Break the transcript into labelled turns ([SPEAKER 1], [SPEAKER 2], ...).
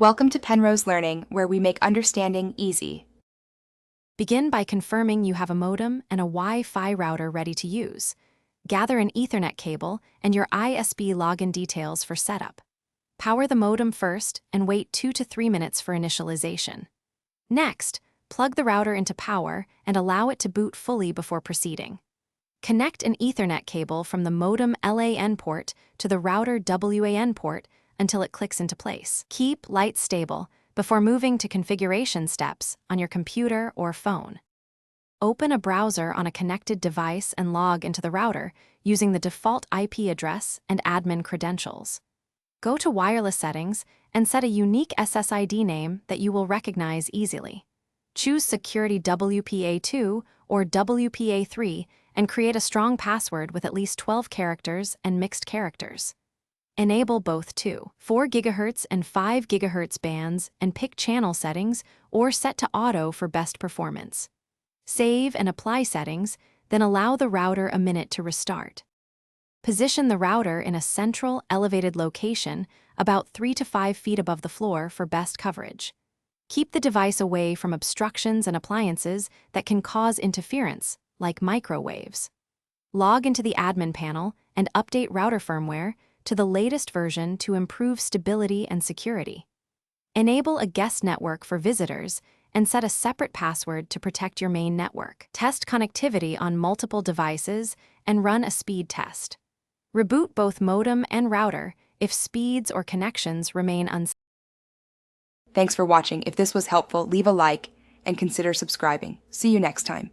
[SPEAKER 1] Welcome to Penrose Learning, where we make understanding easy.
[SPEAKER 2] Begin by confirming you have a modem and a Wi-Fi router ready to use. Gather an Ethernet cable and your ISP login details for setup. Power the modem first and wait 2 to 3 minutes for initialization. Next, plug the router into power and allow it to boot fully before proceeding. Connect an Ethernet cable from the modem LAN port to the router WAN port until it clicks into place. Keep lights stable before moving to configuration steps on your computer or phone. Open a browser on a connected device and log into the router using the default IP address and admin credentials. Go to wireless settings and set a unique SSID name that you will recognize easily. Choose Security WPA2 or WPA3 and create a strong password with at least 12 characters and mixed characters. Enable both 2, 4 GHz and 5 GHz bands and pick channel settings or set to auto for best performance. Save and apply settings, then allow the router a minute to restart. Position the router in a central, elevated location about 3 to 5 feet above the floor for best coverage. Keep the device away from obstructions and appliances that can cause interference, like microwaves. Log into the admin panel and update router firmware to the latest version to improve stability and security. Enable a guest network for visitors and set a separate password to protect your main network. Test connectivity on multiple devices and run a speed test. Reboot both modem and router if speeds or connections remain unstable.
[SPEAKER 1] Thanks for watching. If this was helpful, leave a like and consider subscribing. See you next time.